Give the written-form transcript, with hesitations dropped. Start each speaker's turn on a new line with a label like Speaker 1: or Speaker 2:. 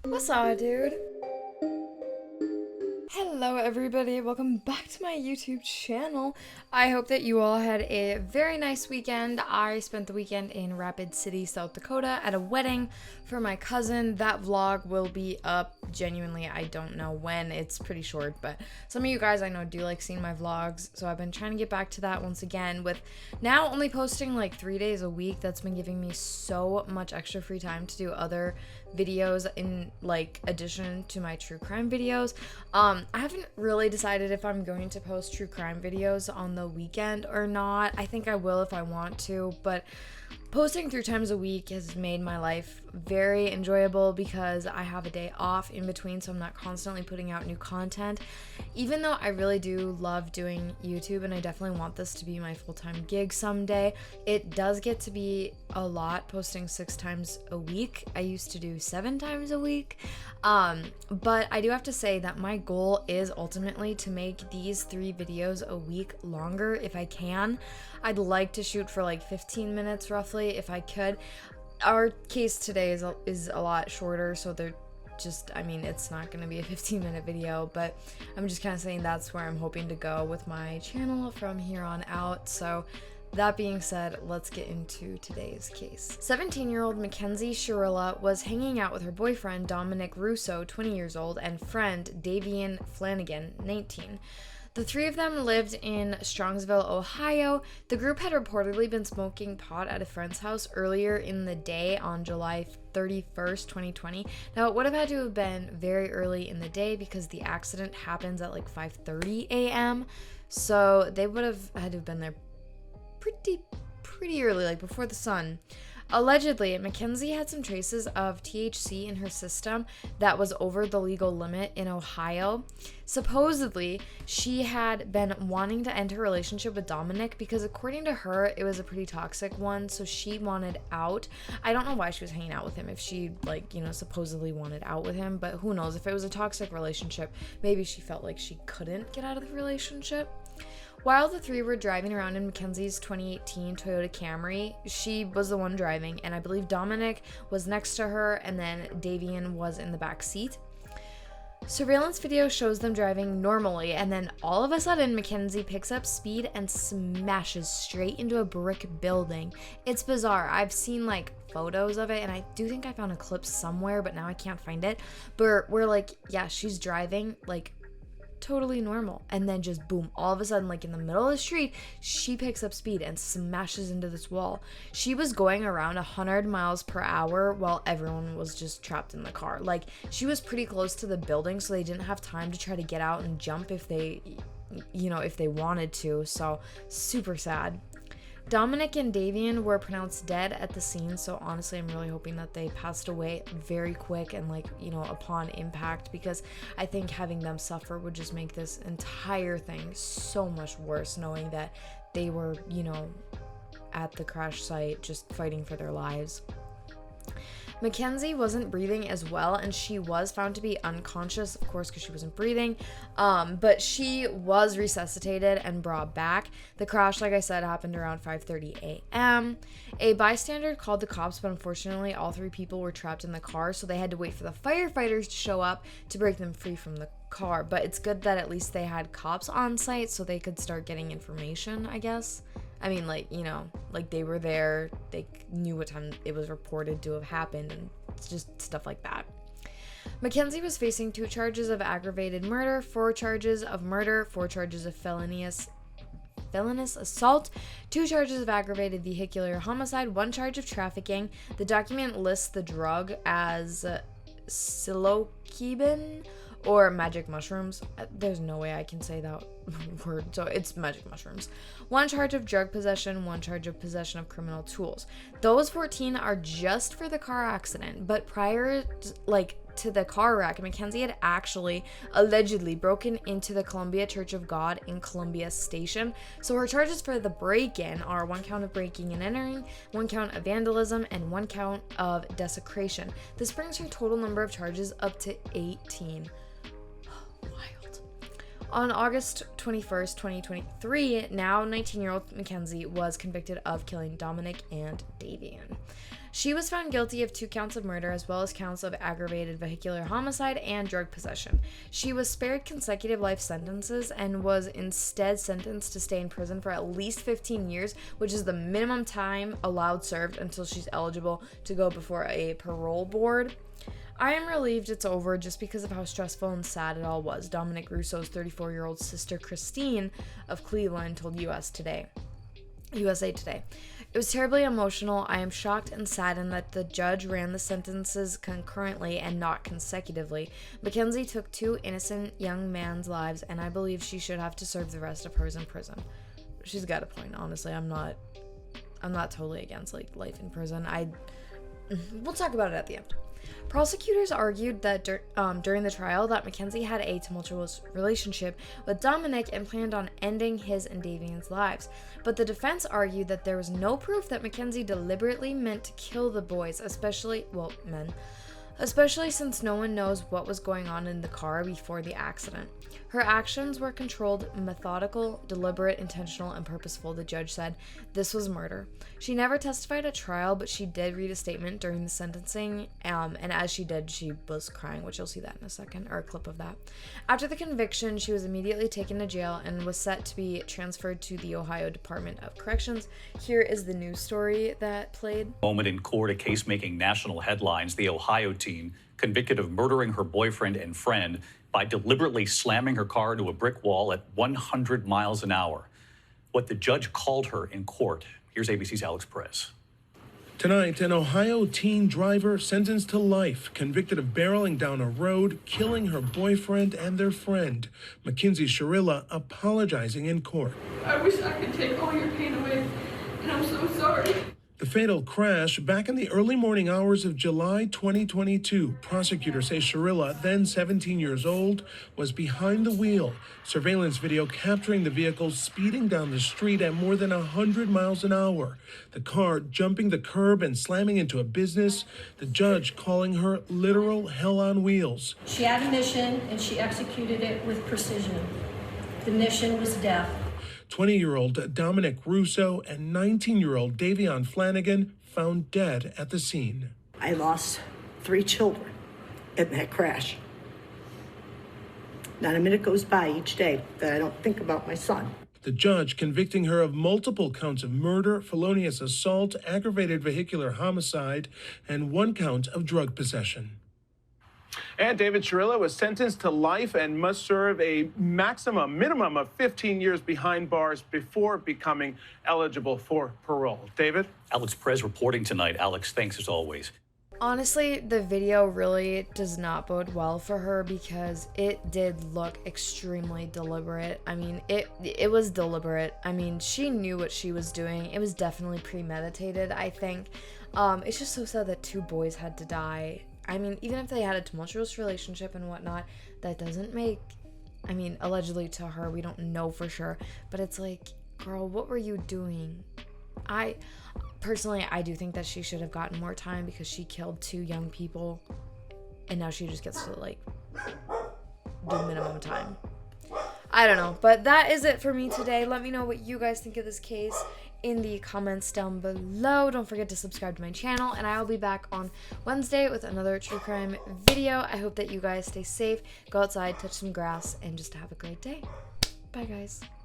Speaker 1: What's up, dude? Hello everybody, welcome back to my YouTube channel. I hope that you all had a very nice weekend. I spent the weekend in Rapid City, South Dakota at a wedding for my cousin. That vlog will be up genuinely, I don't know when. It's pretty short, but some of you guys I know do like seeing my vlogs, so I've been trying to get back to that once again with now only posting like 3 days a week. That's been giving me so much extra free time to do other videos in like addition to my true crime videos. I haven't really decided if I'm going to post true crime videos on the weekend or not. I think I will if I want to, but posting 3 times a week has made my life very enjoyable because I have a day off in between, so I'm not constantly putting out new content. Even though I really do love doing YouTube and I definitely want this to be my full-time gig someday, it does get to be a lot posting 6 times a week. I used to do 7 times a week, but I do have to say that my goal is ultimately to make these 3 videos a week longer if I can. I'd like to shoot for like 15 minutes roughly if I could. Our case today is a lot shorter, so they're just, I mean, it's not going to be a 15-minute video, but I'm just kind of saying that's where I'm hoping to go with my channel from here on out. So that being said, let's get into today's case. 17-year-old Mackenzie Shirilla was hanging out with her boyfriend Dominic Russo, 20 years old, and friend Davian Flanagan, 19. The 3 of them lived in Strongsville, Ohio. The group had reportedly been smoking pot at a friend's house earlier in the day on July 31st, 2020. Now, it would have had to have been very early in the day because the accident happens at like 5:30 a.m. So they would have had to have been there pretty early, like before the sun. Allegedly, Mackenzie had some traces of THC in her system that was over the legal limit in Ohio. Supposedly, she had been wanting to end her relationship with Dominic because according to her, it was a pretty toxic one, so she wanted out. I don't know why she was hanging out with him if she, like, you know, supposedly wanted out with him, but who knows? If it was a toxic relationship, maybe she felt like she couldn't get out of the relationship. While the 3 were driving around in Mackenzie's 2018 Toyota Camry, she was the one driving, and I believe Dominic was next to her, and then Davian was in the back seat. Surveillance video shows them driving normally, and then all of a sudden, Mackenzie picks up speed and smashes straight into a brick building. It's bizarre. I've seen like photos of it, and I do think I found a clip somewhere, but now I can't find it. But we're like, yeah, she's driving like totally normal, and then just boom, all of a sudden, like in the middle of the street, she picks up speed and smashes into this wall. She was going around 100 miles per hour while everyone was just trapped in the car. Like, she was pretty close to the building, so they didn't have time to try to get out and jump if they, you know, if they wanted to. So super sad. Dominic and Davian were pronounced dead at the scene, so honestly, I'm really hoping that they passed away very quick and, like, you know, upon impact, because I think having them suffer would just make this entire thing so much worse, knowing that they were, you know, at the crash site just fighting for their lives. Mackenzie wasn't breathing as well, and she was found to be unconscious, of course, because she wasn't breathing, but she was resuscitated and brought back. The crash, like I said, happened around 5:30 a.m. A bystander called the cops, but unfortunately all 3 people were trapped in the car, so they had to wait for the firefighters to show up to break them free from the car. But it's good that at least they had cops on site so they could start getting information, I guess. I mean, like, you know, like they were there, they knew what time it was reported to have happened, and just stuff like that. Mackenzie was facing 2 charges of aggravated murder, 4 charges of murder, 4 charges of felonious assault, 2 charges of aggravated vehicular homicide, 1 charge of trafficking. The document lists the drug as psilocybin or magic mushrooms. There's no way I can say that word, so it's magic mushrooms. 1 charge of drug possession, 1 charge of possession of criminal tools. Those 14 are just for the car accident, but prior to the car wreck, Mackenzie had actually allegedly broken into the Columbia Church of God in Columbia Station. So her charges for the break-in are 1 count of breaking and entering, 1 count of vandalism, and 1 count of desecration. This brings her total number of charges up to 18. Wild. On August 21st, 2023, now 19-year-old Mackenzie was convicted of killing Dominic and Davian. She was found guilty of 2 counts of murder as well as counts of aggravated vehicular homicide and drug possession. She was spared consecutive life sentences and was instead sentenced to stay in prison for at least 15 years, which is the minimum time allowed served until she's eligible to go before a parole board. I am relieved it's over just because of how stressful and sad it all was, Dominic Russo's 34-year-old sister Christine of Cleveland told USA Today. It was terribly emotional. I am shocked and saddened that the judge ran the sentences concurrently and not consecutively. Mackenzie took 2 innocent young men's lives, and I believe she should have to serve the rest of hers in prison. She's got a point, honestly. I'm not totally against like life in prison. We'll talk about it at the end. Prosecutors argued that during the trial that Mackenzie had a tumultuous relationship with Dominic and planned on ending his and Davian's lives. But the defense argued that there was no proof that Mackenzie deliberately meant to kill the boys, men, especially since no one knows what was going on in the car before the accident. Her actions were controlled, methodical, deliberate, intentional, and purposeful, the judge said. This was murder. She never testified at trial, but she did read a statement during the sentencing, and as she did, she was crying, which you'll see that in a second, or a clip of that. After the conviction, she was immediately taken to jail and was set to be transferred to the Ohio Department of Corrections. Here is the news story that played.
Speaker 2: Moment in court, a case making national headlines. The Ohio teen convicted of murdering her boyfriend and friend by deliberately slamming her car into a brick wall at 100 miles an hour. What the judge called her in court. Here's ABC's Alex Perez.
Speaker 3: Tonight, an Ohio teen driver sentenced to life, convicted of barreling down a road, killing her boyfriend and their friend. Mackenzie Shirilla apologizing in court.
Speaker 4: I wish I could take all your pain away, and I'm so sorry.
Speaker 3: The fatal crash back in the early morning hours of July 2022. Prosecutors say Shirilla, then 17 years old, was behind the wheel. Surveillance video capturing the vehicle speeding down the street at more than 100 miles an hour. The car jumping the curb and slamming into a business. The judge calling her literal hell on wheels.
Speaker 5: She had a mission and she executed it with precision. The mission was death.
Speaker 3: 20-year-old Dominic Russo and 19-year-old Davian Flanagan found dead at the scene.
Speaker 6: I lost 3 children in that crash. Not a minute goes by each day that I don't think about my son.
Speaker 3: The judge convicting her of multiple counts of murder, felonious assault, aggravated vehicular homicide, and 1 count of drug possession.
Speaker 7: And David Shirilla was sentenced to life and must serve a minimum of 15 years behind bars before becoming eligible for parole. David?
Speaker 2: Alex Perez reporting tonight. Alex, thanks as always.
Speaker 1: Honestly, the video really does not bode well for her because it did look extremely deliberate. I mean, it was deliberate. I mean, she knew what she was doing. It was definitely premeditated, I think. It's just so sad that 2 boys had to die. I mean, even if they had a tumultuous relationship and whatnot, that doesn't make, I mean, allegedly to her, we don't know for sure, but it's like, girl, what were you doing? Personally, I do think that she should have gotten more time because she killed 2 young people, and now she just gets to, like, do minimum time. I don't know, but that is it for me today. Let me know what you guys think of this case in the comments down below. Don't forget to subscribe to my channel, and I will be back on Wednesday with another true crime video. I hope that you guys stay safe, go outside, touch some grass, and just have a great day. Bye, guys.